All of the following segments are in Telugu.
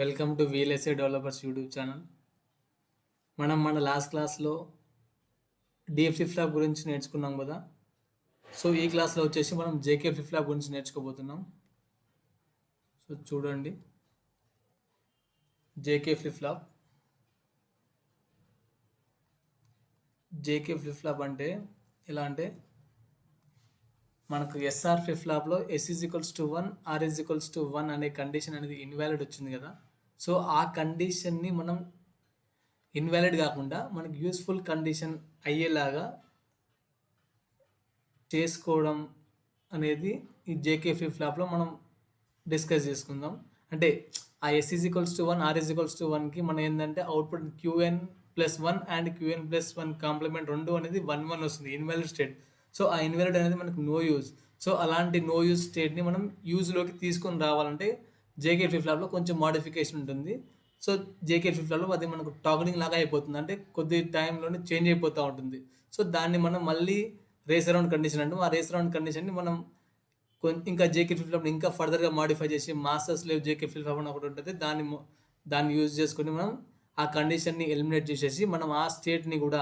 Welcome to VLSA developers YouTube channel. మన లాస్ట్ క్లాస్లో DF ఫ్లిప్ ఫ్లాప్ గురించి నేర్చుకున్నాం కదా. సో ఈ క్లాస్లో వచ్చేసి మనం JK ఫ్లిప్ ఫ్లాప్ గురించి నేర్చుకోబోతున్నాం. సో చూడండి, JK flip flop. JK flip flop అంటే ఎలా అంటే, మనకు SR ఫ్లిప్ ఫ్లాప్లో S is equals to 1, R is equals to 1 అనే కండిషన్ అనేది ఇన్వాలిడ్ వచ్చింది కదా. సో ఆ కండిషన్ని మనం ఇన్వాలిడ్ కాకుండా మనకు యూస్ఫుల్ కండిషన్ అయ్యేలాగా చేసుకోవడం అనేది ఈ JK ఫ్లిప్ ఫ్లాప్లో మనం డిస్కస్ చేసుకుందాం. అంటే ఆ S is equals to 1, R is equals to 1కి మనం ఏంటంటే output QN+1 and QN+1 complement 2 అనేది 1 1 వస్తుంది, ఇన్వాలిడ్ స్టేట్. సో ఆ ఇన్వాలిడ్ అనేది మనకు నో యూజ్. సో అలాంటి నో యూజ్ స్టేట్ని మనం యూజ్లోకి తీసుకొని రావాలంటే JK ఫ్లిప్ ఫ్లాప్లో కొంచెం మాడిఫికేషన్ ఉంటుంది. సో JK ఫ్లిప్ ఫ్లాప్లో అది మనకు టాగలింగ్ లాగా అయిపోతుంది, అంటే కొద్ది టైంలోనే చేంజ్ అయిపోతూ ఉంటుంది. సో దాన్ని మనం మళ్ళీ రేస్ అరౌండ్ కండిషన్ అంటాం. ఆ రేస్ అరౌండ్ కండిషన్ని మనం ఇంకా JK ఫ్లిప్ ఫ్లాప్ని ఇంకా ఫర్దర్గా మాడిఫై చేసి master slave JK flip flop అని ఒకటి ఉంటుంది, దాన్ని యూజ్ చేసుకొని మనం ఆ కండిషన్ని ఎలిమినేట్ చేసేసి మనం ఆ స్టేట్ని కూడా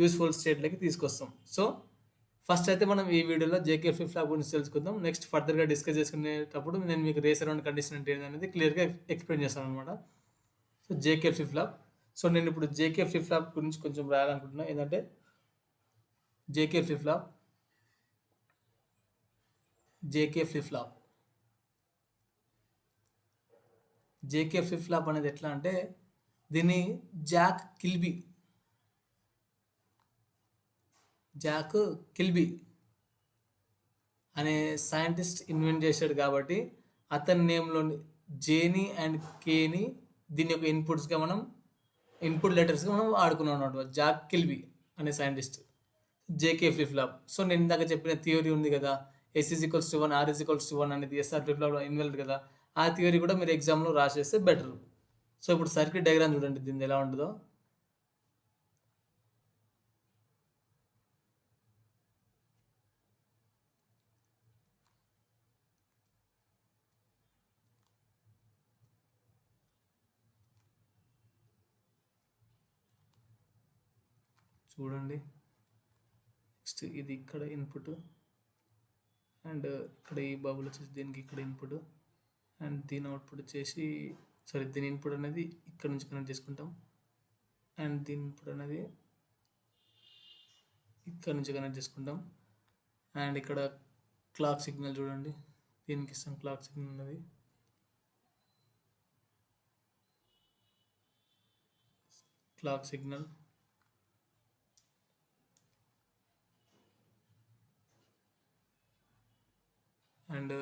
యూస్ఫుల్ స్టేట్లోకి తీసుకొస్తాం. సో ఫస్ట్ అయితే మనం ఈ వీడియోలో JK ఫ్లిప్ ఫ్లాప్ గురించి తెలుసుకుందాం. నెక్స్ట్ ఫర్దర్గా డిస్కస్ చేసుకునేటప్పుడు నేను మీకు రేస్ అరౌండ్ కండిషన్ అంటే ఏంటనేది క్లియర్గా ఎక్స్ప్లెయిన్ చేస్తాను అనమాట. So JK flip flop. So నేను ఇప్పుడు JK ఫ్లిప్ ఫ్లాప్ గురించి కొంచెం రాయాలనుకుంటున్నాను. ఏంటంటే JK flip flop JK flip flop అనేది ఎట్లా అంటే, దీన్ని జాక్ కిల్బీ అనే సైంటిస్ట్ ఇన్వెంట్ చేశాడు కాబట్టి అతని నేమ్లోని జేని అండ్ కేని దీని యొక్క ఇన్పుట్స్గా మనం ఇన్పుట్ లెటర్స్గా మనం వాడుకున్నాం అనమాట. జాక్ కిల్బీ అనే scientist JK flip flop. So నేను ఇందాక చెప్పిన థియరీ ఉంది కదా, S is equals to 1, R is equals to 1 అనేది SR ఫ్లిప్ ఫ్లాప్లో ఇన్వాలిడ్ కదా. ఆ థియరీ కూడా మీరు ఎగ్జామ్లో రాసేస్తే బెటర్. సో ఇప్పుడు సర్క్యూట్ డయాగ్రామ్ చూడండి, దీన్ని ఎలా ఉంటుందో. చూడండి, నెక్స్ట్ ఇది ఇక్కడ ఇన్పుట్, అండ్ ఇక్కడ ఈ బబుల్ వచ్చేసి దీనికి ఇక్కడ ఇన్పుట్, అండ్ దీని అవుట్పుట్ వచ్చేసి దీని ఇన్పుట్ అనేది ఇక్కడ నుంచి కనెక్ట్ చేసుకుంటాం, అండ్ దీని ఇన్పుట్ అనేది ఇక్కడ నుంచి కనెక్ట్ చేసుకుంటాం. అండ్ ఇక్కడ క్లాక్ సిగ్నల్ చూడండి, దీనికి ఇస్తాం క్లాక్ సిగ్నల్ అనేది. క్లాక్ సిగ్నల్ అండ్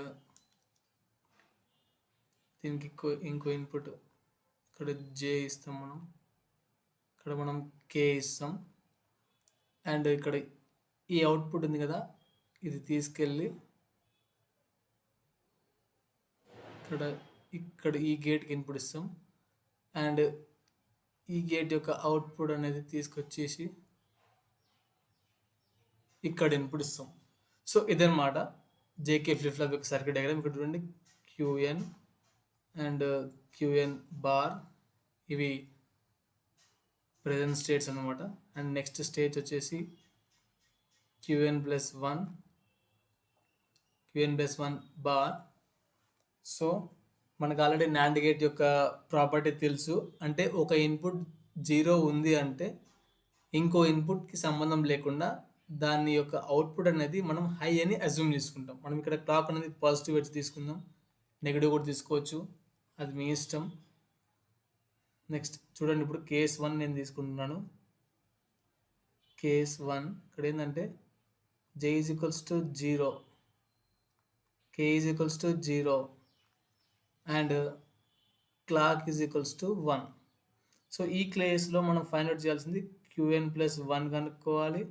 దీనికి ఇంకో ఇన్పుట్ ఇక్కడ J ఇస్తాం, ఇక్కడ మనం K ఇస్తాం. అండ్ ఇక్కడ ఈ అవుట్పుట్ ఉంది కదా, ఇది తీసుకెళ్ళి ఇక్కడ ఈ గేట్కి ఇన్పుట్ ఇస్తాం. అండ్ ఈ గేట్ యొక్క అవుట్పుట్ అనేది తీసుకొచ్చేసి ఇక్కడ ఇన్పుట్ ఇస్తాం. సో ఇదన్నమాట JK ఫ్లిప్ ఫ్లాప్ యొక్క సర్క్యూట్ డయాగ్రామ్. ఇక్కడ చూడండి, QN అండ్ QN బార్ ఇవి ప్రెజెంట్ స్టేట్స్ అన్నమాట. అండ్ నెక్స్ట్ స్టేట్ వచ్చేసి QN+1 బార్. సో మనకు ఆల్రెడీ NAND గేట్ యొక్క ప్రాపర్టీ తెలుసు, అంటే ఒక ఇన్పుట్ 0 ఉంది అంటే ఇంకో ఇన్పుట్కి సంబంధం లేకుండా దాని యొక్క అవుట్పుట్ అనేది మనం హై అని అజ్యూమ్ చేసుకుంటాం. మనం ఇక్కడ క్లాక్ అనేది పాజిటివ్ ఎడ్జ్ తీసుకుందాం, నెగిటివ్ కూడా తీసుకోవచ్చు, అది మీ ఇష్టం. నెక్స్ట్ చూడండి, ఇప్పుడు కేస్ 1 నేను తీసుకుంటున్నాను. కేస్ 1 ఇక్కడ ఏంటంటే J is equals to 0, K is equals to 0 and clock is equals to 1. So ఈ కేసులో మనం ఫైండ్ అవుట్ చేయాల్సింది QN+1 కనుక్కోవాలి,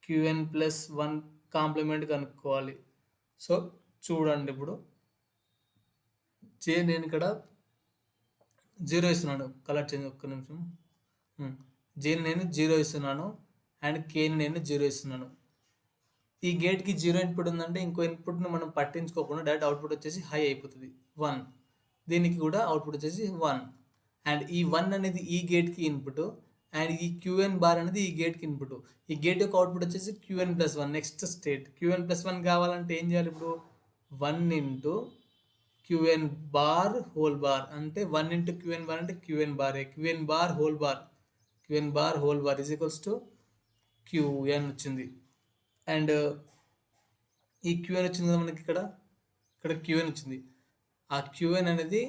QN+1 కాంప్లిమెంట్ కనుక్కోవాలి. సో చూడండి, ఇప్పుడు నేను ఇక్కడ 0 ఇస్తున్నాను, కలర్ చేంజ్ ఒక్క నిమిషం. Jని నేను 0 ఇస్తున్నాను అండ్ Kని నేను 0 ఇస్తున్నాను. ఈ గేట్కి 0 ఇన్పుట్ ఉందంటే ఇంకో ఇన్పుట్ను మనం పట్టించుకోకుండా డైరెక్ట్ అవుట్పుట్ వచ్చేసి హై అయిపోతుంది 1. దీనికి కూడా అవుట్పుట్ వచ్చేసి 1. అండ్ ఈ 1 అనేది ఈ గేట్కి ఇన్పుట్, అండ్ ఈ క్యూఎన్ బార్ అనేది ఈ గేట్కి ఇన్పుట్. ఈ గేట్ యొక్క అవుట్పుట్ వచ్చేసి QN+1. నెక్స్ట్ స్టేట్ QN+1 కావాలంటే ఏం చేయాలి? ఇప్పుడు 1 into QN bar whole bar అంటే 1 ఇంటూ క్యూఎన్ బార్ అంటే QN bar whole bar is equals to QN వచ్చింది. అండ్ ఈ క్యూఎన్ వచ్చింది కదా మనకి ఇక్కడ క్యూఎన్ వచ్చింది. ఆ క్యూఎన్ అనేది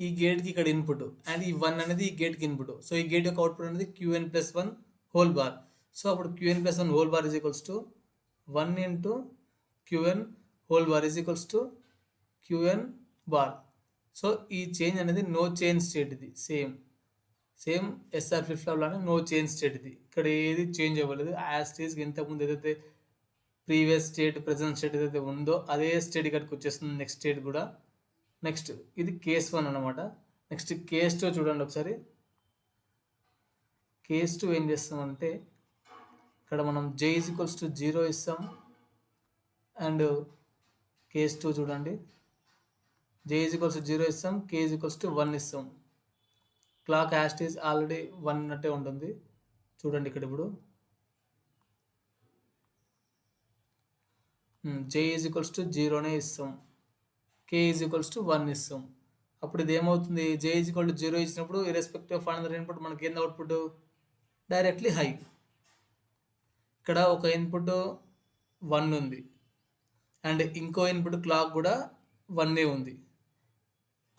ఈ గేట్కి ఇక్కడ ఇన్పుట్, అండ్ ఈ 1 అనేది ఈ గేట్కి ఇన్పుట్. సో ఈ గేట్ యొక్క అవుట్పుట్ అనేది QN+1 హోల్ బార్. సో అప్పుడు QN+1 whole bar is equals to 1 into QN whole bar is equals to QN bar. So ఈ చేంజ్ అనేది నో చేంజ్ స్టేట్, ఇది సేమ్ ఎస్ఆర్ ఫ్లిప్ ఫ్లాప్ లానే నో చేంజ్ స్టేట్. ఇది ఇక్కడ ఏది చేంజ్ అవ్వలేదు. యాజ్ స్టేజ్కి ఇంతకుముందు ఏదైతే ప్రీవియస్ స్టేట్ ప్రెజెంట్ స్టేట్ ఏదైతే ఉందో అదే స్టేట్ ఇక్కడికి వచ్చేస్తుంది. నెక్స్ట్ స్టేట్ కూడా. నెక్స్ట్ ఇది కేస్ 1 అనమాట. నెక్స్ట్ కేస్ 2 చూడండి ఒకసారి. కేస్ 2 ఏం చేస్తామంటే ఇక్కడ మనం J ఈజ్ ఈక్వల్స్ టు 0 ఇస్తాం. అండ్ కేస్ 2 చూడండి, J ఈజ్ ఈక్వల్స్ టు 0 ఇస్తాం, K ఈజ్ ఈక్వల్స్ టు 1 ఇస్తాం. క్లాక్ యాస్టీస్ ఆల్రెడీ 1 అన్నట్టే ఉంటుంది. చూడండి ఇక్కడ ఇప్పుడు J ఈజ్ ఈక్వల్స్ టు 0నే ఇస్తాం, K ఈజ్ ఈక్వల్స్ టు 1 ఇస్తాం. అప్పుడు ఇది ఏమవుతుంది? J ఈజ్ ఈక్వల్ టు 0 ఇచ్చినప్పుడు ఇర్రెస్పెక్టివ్ ఆఫ్ అనదర్ ఇన్పుట్ మనకి ఏంది అవుట్పుట్? Directly high. ఇక్కడ ఒక ఇన్పుట్ 1 ఉంది, అండ్ ఇంకో ఇన్పుట్ క్లాక్ కూడా 1 ఉంది.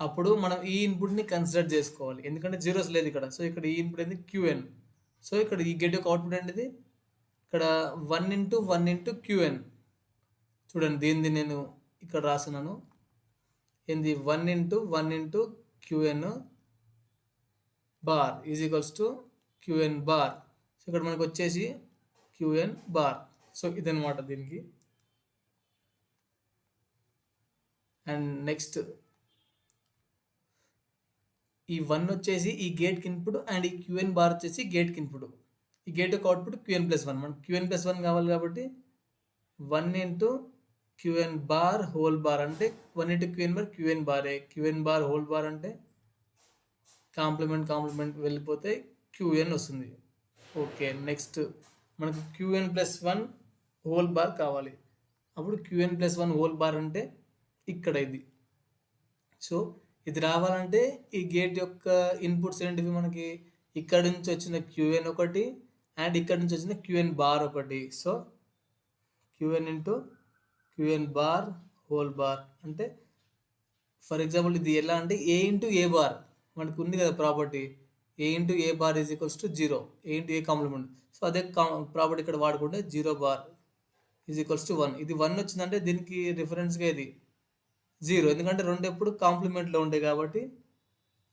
అప్పుడు మనం ఈ ఇన్పుట్ని కన్సిడర్ చేసుకోవాలి, ఎందుకంటే జీరోస్ లేదు ఇక్కడ. సో ఇక్కడ ఈ ఇన్పుట్ ఏంది? QN. సో ఇక్కడ ఈ గేట్ యొక్క అవుట్పుట్ ఏంటిది? ఇక్కడ 1 ఇంటూ 1 ఇంటూ QN. చూడండి, దీన్ని నేను ఇక్కడ రాస్తున్నాను. ఏంది? 1 into 1 into QN bar is equals to QN bar. So ఇక్కడ మనకు వచ్చేసి QN బార్. సో ఇదనమాట దీనికి. అండ్ నెక్స్ట్ ఈ 1 వచ్చేసి ఈ గేట్కి ఇన్పుట్, అండ్ ఈ QN బార్ వచ్చేసి గేట్కి ఇన్పుట్. ఈ గేట్ యొక్క అవుట్పుట్ QN+1. మనకు QN+1 కావాలి కాబట్టి 1 into QN bar whole bar అంటే 1 into QN బారే. QN bar whole bar అంటే కాంప్లిమెంట్ వెళ్ళిపోతే QN వస్తుంది. ఓకే, నెక్స్ట్ మనకు QN+1 హోల్ బార్ కావాలి. అప్పుడు QN+1 హోల్ బార్ అంటే ఇక్కడ ఇది. సో ఇది రావాలంటే ఈ గేట్ యొక్క ఇన్పుట్స్ ఏంటివి? మనకి ఇక్కడ నుంచి వచ్చిన QN ఒకటి, అండ్ ఇక్కడ నుంచి వచ్చిన QN బార్ ఒకటి. So QN into QN bar whole bar అంటే, ఫర్ ఎగ్జాంపుల్ ఇది ఎలా అంటే A ఇంటూ A బార్ మనకు ఉంది కదా property, A into A bar is equals to 0, A into A complement. So అదే ప్రాపర్టీ ఇక్కడ వాడుకుంటే 0 బార్ ఈజ్ ఈక్వల్స్ టు 1. ఇది 1 వచ్చిందంటే దీనికి రిఫరెన్స్గా ఇది 0, ఎందుకంటే రెండు ఎప్పుడు కాంప్లిమెంట్లో ఉంటాయి కాబట్టి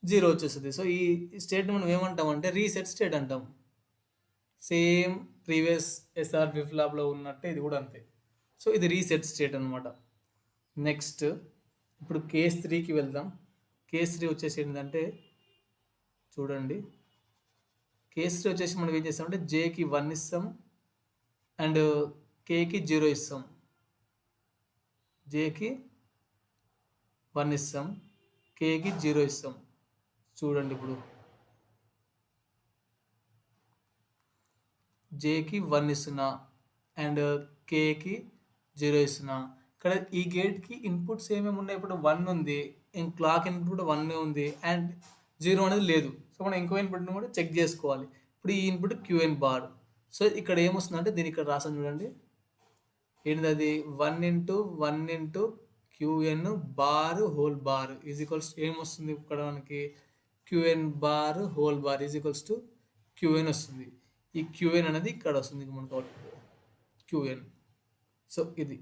0 వచ్చేస్తుంది. సో ఈ స్టేట్ మనం ఏమంటామంటే రీసెట్ స్టేట్ అంటాం. సేమ్ ప్రీవియస్ ఎస్ఆర్ ఫ్లిప్ ఫ్లాప్లో ఉన్నట్టే ఇది కూడా అంతే. సో ఇది రీసెట్ స్టేట్ అనమాట. నెక్స్ట్ ఇప్పుడు కేస్ 3కి వెళ్దాం. కేస్ 3 వచ్చేసి ఏంటంటే చూడండి, కేస్ 3 వచ్చేసి మనం ఏం చేస్తామంటే Jకి 1 ఇస్తాం, అండ్ Kకి 0 ఇస్తాం. Jకి 1 ఇస్తాం, Kకి 0 ఇస్తాం. చూడండి ఇప్పుడు Jకి 1 ఇస్తున్నా, అండ్ Kకి 0 ఇస్తున్నా. ఇక్కడ ఈ గేట్కి ఇన్పుట్స్ ఏమేమి ఉన్నాయి? ఇప్పుడు 1 ఉంది, క్లాక్ ఇన్పుట్ 1 ఉంది, అండ్ 0 అనేది లేదు. సో మనం ఇంకో ఇన్పుట్ని కూడా చెక్ చేసుకోవాలి. ఇప్పుడు ఈ ఇన్పుట్ QN బార్. సో ఇక్కడ ఏమొస్తుందంటే దీన్ని ఇక్కడ రాసాను చూడండి, ఏంటిది అది? 1 into 1 into QN bar whole bar is equals ఏమొస్తుంది? ఇక్కడ మనకి QN bar whole bar is equals to QN వస్తుంది. ఈ QN అనేది ఇక్కడ వస్తుంది మనకు అవుట్పుట్ QN. సో ఇది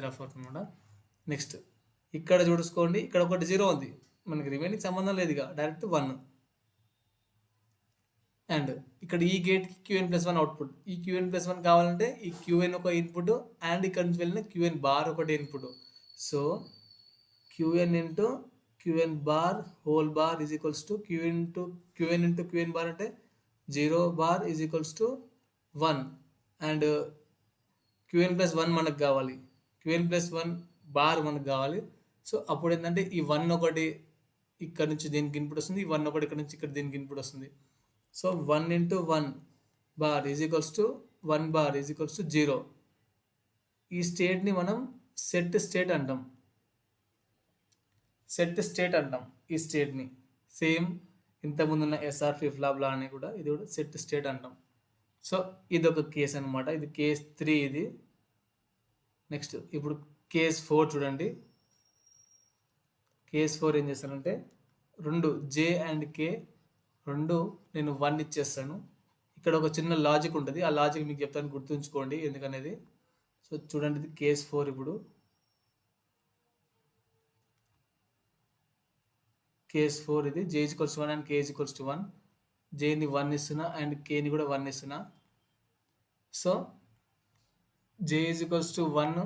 రఫ్ వర్క్ అనమాట. నెక్స్ట్ ఇక్కడ చూసుకోండి, ఇక్కడ ఒకటి 0 ఉంది, మనకి రిమైనింగ్ సంబంధం లేదు, ఇక డైరెక్ట్ 1. అండ్ ఇక్కడ ఈ గేట్కి QN+1 అవుట్పుట్. ఈ QN+1 కావాలంటే ఈ QN ఒక ఇన్పుట్, అండ్ ఇక్కడ నుంచి వెళ్ళిన QN బార్ ఒకటి input. So QN into QN bar whole bar is equals to QN into QN bar అంటే 0 bar is equals to 1, and QN+1 మనకు కావాలి. QN+1 బార్ మనకు కావాలి. సో అప్పుడు ఏంటంటే ఈ 1 ఒకటి ఇక్కడ నుంచి దీనికి ఇన్పుట్ వస్తుంది, ఈ 1 ఒకటి ఇక్కడ నుంచి ఇక్కడ దీనికి ఇన్పుట్ వస్తుంది. So 1 into 1 bar is equals to 1 bar is equals to 0. ఈ స్టేట్ని మనం సెట్ స్టేట్ అంటాం. ఈ స్టేట్ని సేమ్ ఇంతకుముందు ఉన్న ఎస్ఆర్ ఫ్లిప్ ఫ్లాప్ లా అని కూడా ఇది కూడా సెట్ స్టేట్ అంటాం. సో ఇది ఒక కేస్ అనమాట, ఇది కేస్ 3 ఇది. నెక్స్ట్ ఇప్పుడు కేస్ 4 చూడండి. కేస్ 4 ఏం చేస్తానంటే రెండు జే అండ్ కే రెండు నేను 1 ఇచ్చేస్తాను. ఇక్కడ ఒక చిన్న లాజిక్ ఉంటుంది, ఆ లాజిక్ మీకు చెప్తాను, గుర్తుంచుకోండి ఎందుకనేది. సో చూడండి ఇది కేస్ 4. ఇప్పుడు కేస్ 4 ఇది J equals 1 and K equals to 1. జేని 1 ఇస్తున్నా అండ్ కేని కూడా 1 ఇస్తున్నా. సో జే ఈక్వల్స్ టు 1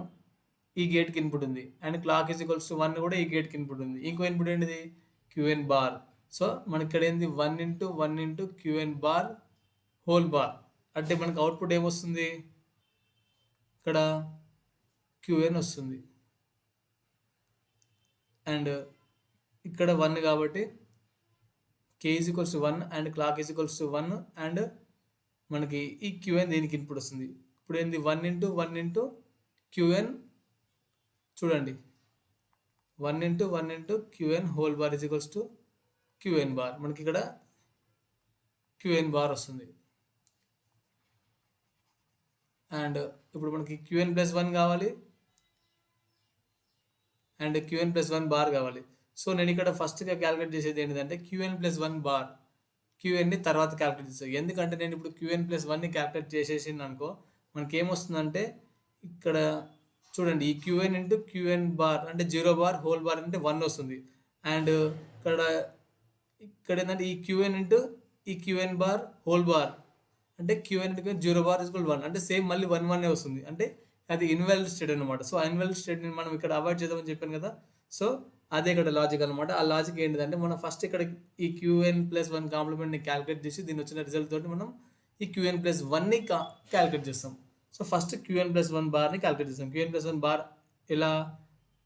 ఈ గేట్కి ఇన్పుట్ ఉంది అండ్ క్లాక్ ఈక్వల్స్ టు 1 కూడా ఈ గేట్కి ఇన్పుట్ ఉంది. ఇంకో ఇన్పుట్ ఏంటిది క్యూఎన్ బార్. సో మనకి ఇక్కడ ఏంది 1 into 1 into QN bar whole bar. అంటే మనకు అవుట్పుట్ ఏమొస్తుంది, ఇక్కడ క్యూఎన్ వస్తుంది అండ్ ఇక్కడ 1 కాబట్టి K is equals to 1 and clock is equals to 1 and మనకి ఈ క్యూఎన్ దీనికి ఇన్పుట్ వస్తుంది. ఇప్పుడు ఏంది 1 into 1 into క్యూఎన్, చూడండి 1 into 1 into QN whole bar is equals to QN bar. మనకి ఇక్కడ క్యూఎన్ బార్ వస్తుంది. అండ్ ఇప్పుడు మనకి క్యూఎన్ ప్లస్ 1 కావాలి అండ్ క్యూఎన్ ప్లస్ 1 బార్ కావాలి. సో నేను ఇక్కడ ఫస్ట్గా క్యాలిక్యులేట్ చేసేది ఏంటంటే క్యూఎన్ ప్లస్ 1 బార్, క్యూఎన్ని తర్వాత క్యాలిక్యులేట్ చేస్తాను. ఎందుకంటే నేను ఇప్పుడు క్యూఎన్ ప్లస్ 1ని క్యాలిక్యులేట్ చేసేసింది అనుకో, మనకి ఏమొస్తుందంటే ఇక్కడ చూడండి ఈ క్యూఎన్ ఇంటూ క్యూఎన్ బార్ అంటే 0 బార్ హోల్ బార్ అంటే 1 వస్తుంది. అండ్ ఇక్కడ ఏంటంటే ఈ క్యూఎన్ ఇంటూ ఈ క్యూఎన్ బార్ హోల్ బార్ అంటే క్యూఎన్ ఇంటూ 0 బార్ ఈక్వల్ 1 అంటే సేమ్ మళ్ళీ 1 1 వస్తుంది. అంటే అది ఇన్వాలిడ్ స్టేట్ అనమాట. సో ఆ ఇన్వాలిడ్ స్టేట్ని మనం ఇక్కడ అవాయిడ్ చేద్దామని చెప్పాను కదా. సో అదే ఇక్కడ లాజిక్ అనమాట. ఆ లాజిక్ ఏంటిదంటే మనం ఫస్ట్ ఇక్కడ ఈ క్యూఎన్ ప్లస్ 1 కాంప్లిమెంట్ని క్యాలిక్యులేట్ చేసి దీని వచ్చిన రిజల్ట్ తోటి మనం ఈ క్యూఎన్ ప్లస్ 1ని క్యాలిక్యులేట్ చేస్తాం. సో ఫస్ట్ క్యూఎన్ ప్లస్ 1 బార్ని క్యాలిక్యులేట్ చేస్తాం. క్యూఎన్ ప్లస్ 1 బార్ ఇలా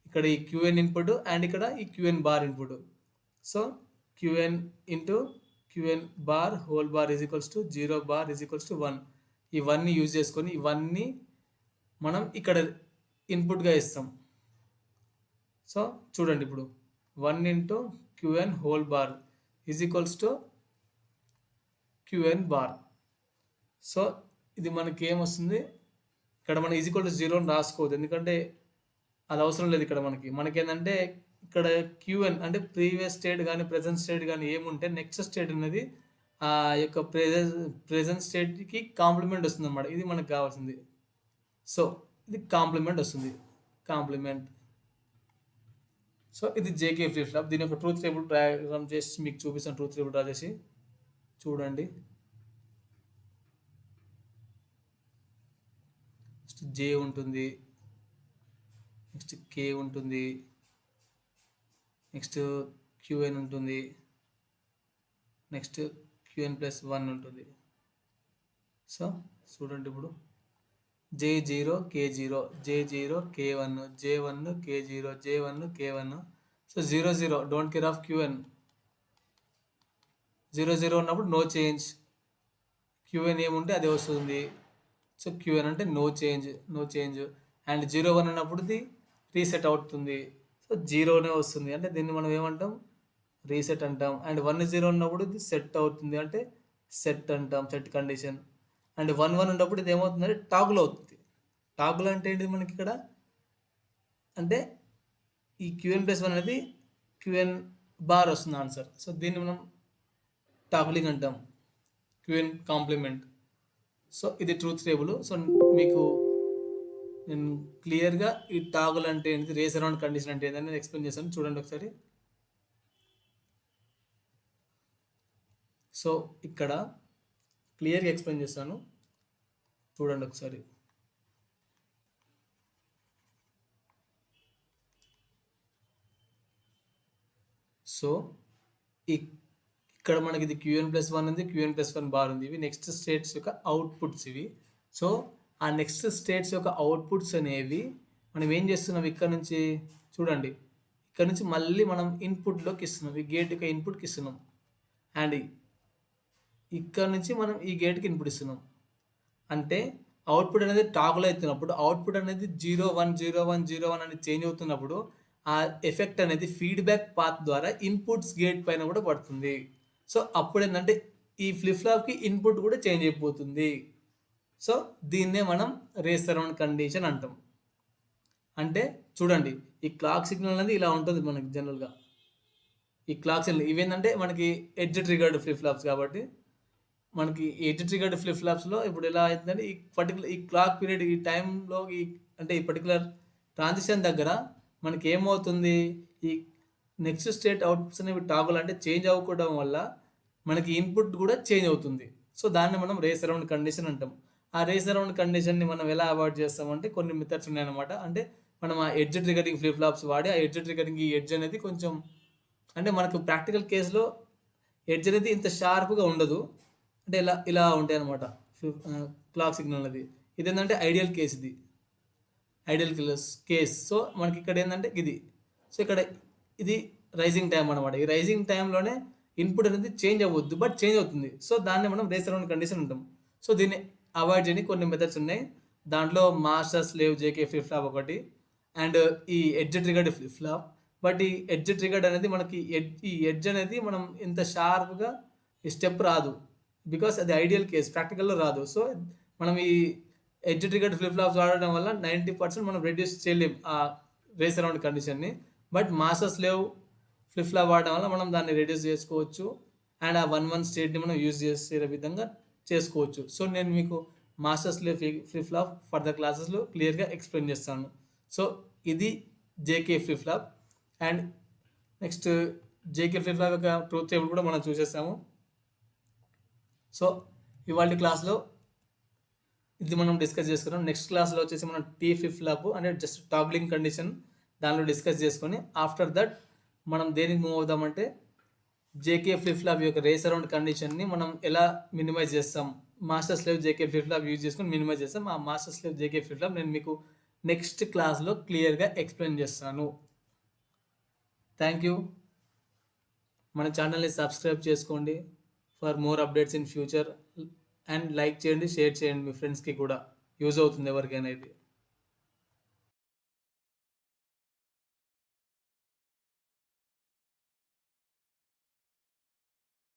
ఇక్కడ ఈ క్యూఎన్ ఇన్పుట్ అండ్ ఇక్కడ ఈ QN bar input. So QN into QN bar whole bar is equals to 0 bar is equals to 1. ఈ 1ని యూజ్ చేసుకొని ఈ 1ని మనం ఇక్కడ ఇన్పుట్గా ఇస్తాం. సో చూడండి ఇప్పుడు 1 into QN whole bar is equals to QN bar. So ఇది మనకి ఏమొస్తుంది, ఇక్కడ మనం ఈజ్ ఈక్వల్ టు 0 అని రాసుకోవద్దు ఎందుకంటే అది అవసరం లేదు. ఇక్కడ మనకేంటంటే ఇక్కడ క్యూఎన్ అంటే ప్రీవియస్ స్టేట్ కానీ ప్రజెంట్ స్టేట్ కానీ ఏముంటే నెక్స్ట్ స్టేట్ అనేది ఆ యొక్క ప్రెజెంట్ స్టేట్కి కాంప్లిమెంట్ వస్తుంది అన్నమాట. ఇది మనకు కావాల్సింది. సో ఇది కాంప్లిమెంట్ వస్తుంది, కాంప్లిమెంట్. సో ఇది జేకే ఫ్లిప్ ఫ్లాప్. దీని ఒక ట్రూత్ టేబుల్ డయాగ్రామ్ చేసి మీకు చూపిస్తాను. ట్రూత్ టేబుల్ డ్రా చేసి చూడండి. నెక్స్ట్ జే ఉంటుంది, నెక్స్ట్ కే ఉంటుంది, నెక్స్ట్ క్యూఎన్ ఉంటుంది, నెక్స్ట్ క్యూఎన్ ప్లస్ 1 ఉంటుంది. సో చూడండి ఇప్పుడు J0 K0 J0 K1 J1 K0 J1 K1. So 0 0 don't care of QN. 0 0 ఉన్నప్పుడు నో చేంజ్, క్యూఎన్ ఏముంటే అదే వస్తుంది. సో క్యూఎన్ అంటే నో చేంజ్ అండ్ 0 1 ఉన్నప్పుడు ఇది రీసెట్ అవుతుంది. సో 0నే వస్తుంది అంటే దీన్ని మనం ఏమంటాం, రీసెట్ అంటాం. అండ్ 1 0 ఉన్నప్పుడు ఇది సెట్ అవుతుంది అంటే సెట్ అంటాం, సెట్ కండిషన్. అండ్ 1 1 ఉన్నప్పుడు ఇది ఏమవుతుందంటే టాగుల్ అవుతుంది. టాగుల్ అంటే ఏంటి మనకి ఇక్కడ అంటే ఈ క్యూఎన్ ప్లస్ 1 అనేది క్యూఎన్ బార్ వస్తుంది ఆన్సర్. సో దీన్ని మనం టాగులింగ్ అంటాం, క్యూఎన్ కాంప్లిమెంట్. సో ఇది ట్రూత్ టేబుల్. సో మీకు నేను క్లియర్గా ఈ టాగుల్ అంటే ఏంటి, రేస్ అరౌండ్ కండిషన్ అంటే ఏంటని నేను ఎక్స్ప్లెయిన్ చేస్తాను. చూడండి ఒకసారి. సో ఇక్కడ క్లియర్గా ఎక్స్ప్లెయిన్ చేస్తాను, చూడండి ఒకసారి. సో ఇక్కడ మనకి ఇది క్యూఎన్ ప్లస్ 1 ఉంది, క్యూఎన్ ప్లస్ 1 బార్ ఉంది. ఇవి నెక్స్ట్ స్టేట్స్ యొక్క అవుట్పుట్స్ ఇవి. సో ఆ నెక్స్ట్ స్టేట్స్ యొక్క అవుట్పుట్స్ అనేవి మనం ఏం చేస్తున్నాం ఇక్కడ నుంచి చూడండి, ఇక్కడ నుంచి మళ్ళీ మనం ఇన్పుట్లోకి ఇస్తున్నాం, ఈ గేట్ యొక్క ఇన్పుట్కి ఇస్తున్నాం. అండ్ ఇక్కడ నుంచి మనం ఈ గేట్కి ఇన్పుట్ ఇస్తున్నాం. అంటే అవుట్పుట్ అనేది టాగుల్ అవుతున్నప్పుడు, అవుట్పుట్ అనేది 0 1 0 1 0 1 అనేది చేంజ్ అవుతున్నప్పుడు ఆ ఎఫెక్ట్ అనేది ఫీడ్బ్యాక్ పాత్ ద్వారా ఇన్పుట్స్ గేట్ పైన కూడా పడుతుంది. సో అప్పుడు ఏంటంటే ఈ ఫ్లిప్ ఫ్లాప్కి ఇన్పుట్ కూడా చేంజ్ అయిపోతుంది. సో దీన్నే మనం రేస్ అరౌండ్ కండిషన్ అంటాం. అంటే చూడండి, ఈ క్లాక్ సిగ్నల్ అనేది ఇలా ఉంటుంది మనకి జనరల్గా. ఈ క్లాక్ సిగ్నల్ ఇవేంటంటే మనకి ఎడ్జ్ ట్రిగర్డ్ ఫ్లిప్ ఫ్లాప్స్ కాబట్టి, మనకి ఎడ్జ్ ట్రిగర్డ్ ఫ్లిప్ ఫ్లాప్స్లో ఇప్పుడు ఎలా అవుతుందంటే ఈ క్లాక్ పీరియడ్ ఈ టైంలో అంటే ఈ పర్టికులర్ ట్రాన్సిషన్ దగ్గర మనకి ఏమవుతుంది, ఈ నెక్స్ట్ స్టేట్ అవుట్పుట్స్ అనేవి టాగుల్ అంటే చేంజ్ అవ్వకపోవడం వల్ల మనకి ఇన్పుట్ కూడా చేంజ్ అవుతుంది. సో దాన్ని మనం రేస్ అరౌండ్ కండిషన్ అంటాం. ఆ రేస్ అరౌండ్ కండిషన్ని మనం ఎలా అవాయిడ్ చేస్తామంటే కొన్ని మెథడ్స్ ఉన్నాయన్నమాట. అంటే మనం ఆ ఎడ్జ్ ట్రిగరింగ్ ఫ్లిప్ ఫ్లాప్స్ వాడి ఆ ఎడ్జ్ ట్రిగరింగ్ ఈ ఎడ్జ్ అనేది కొంచెం అంటే మనకు ప్రాక్టికల్ కేసులో ఎడ్జ్ అనేది ఇంత షార్ప్గా ఉండదు. అంటే ఇలా ఇలా ఉంటాయి అనమాట క్లాక్ సిగ్నల్ అనేది. ఇదేంటంటే ఐడియల్ కేస్, ఇది ఐడియల్ కేస్. సో మనకి ఇక్కడ ఏంటంటే ఇది, సో ఇక్కడ ఇది రైజింగ్ టైం అనమాట. ఈ రైజింగ్ టైంలోనే ఇన్పుట్ అనేది చేంజ్ అవ్వద్దు, బట్ చేంజ్ అవుతుంది. సో దాన్ని మనం రేస్ అరౌండ్ కండిషన్ ఉంటాం. సో దీన్ని అవాయిడ్ చేయడానికి కొన్ని మెథడ్స్ ఉన్నాయి. దాంట్లో master slave JK flip flop ఒకటి, అండ్ ఈ edge triggered flip flop. But ఈ ఎడ్జ్ ట్రిగర్డ్ అనేది మనకి ఈ ఎడ్జ్ అనేది మనం ఇంత షార్ప్గా ఈ స్టెప్ రాదు, బికాస్ అది ఐడియల్ కేస్, ప్రాక్టికల్లో రాదు. సో మనం ఈ ఎడ్జ్ ట్రిగర్డ్ ఫ్లిప్ ఫ్లాప్స్ వాడడం వల్ల 90% మనం రెడ్యూస్ చేయలేం ఆ రేస్ అరౌండ్ కండిషన్ని. But master slave flip flop వాడడం వల్ల మనం దాన్ని రెడ్యూస్ చేసుకోవచ్చు, అండ్ ఆ 1 1 స్టేట్ని మనం యూజ్ చేసే విధంగా చేసుకోవచ్చు. సో నేను మీకు master slave flip flop further క్లాసెస్లో క్లియర్గా ఎక్స్ప్లెయిన్ చేస్తాను. సో ఇది JK flip flop. And next JK flip flop యొక్క ట్రూత్ టేబుల్ కూడా మనం చూసేస్తాము. సో ఇవాళ క్లాస్లో ఇది మనం డిస్కస్ చేసుకున్నాం. నెక్స్ట్ క్లాస్లో వచ్చేసి మనం టీ ఫ్లిప్ ఫ్లాప్ అంటే జస్ట్ టాగ్లింగ్ కండిషన్ దానిలో డిస్కస్ చేసుకొని ఆఫ్టర్ దట్ మనం దేనికి మూవ్ అవుదామంటే జేకే ఫ్లిప్ ఫ్లాప్ యొక్క రేస్ అరౌండ్ కండిషన్ని మనం ఎలా మినిమైజ్ చేస్తాం, master slave JK flip flop use చేసుకొని మినిమైజ్ చేస్తాం. ఆ master slave JK flip flop నేను మీకు నెక్స్ట్ క్లాస్లో క్లియర్గా ఎక్స్ప్లెయిన్ చేస్తాను. Thank you. మన ఛానల్ని సబ్స్క్రైబ్ చేసుకోండి for more updates in future, and like చేయండి, షేర్ చేయండి, మీ ఫ్రెండ్స్కి కూడా యూజ్ అవుతుంది ఎవరికైనా ఇది.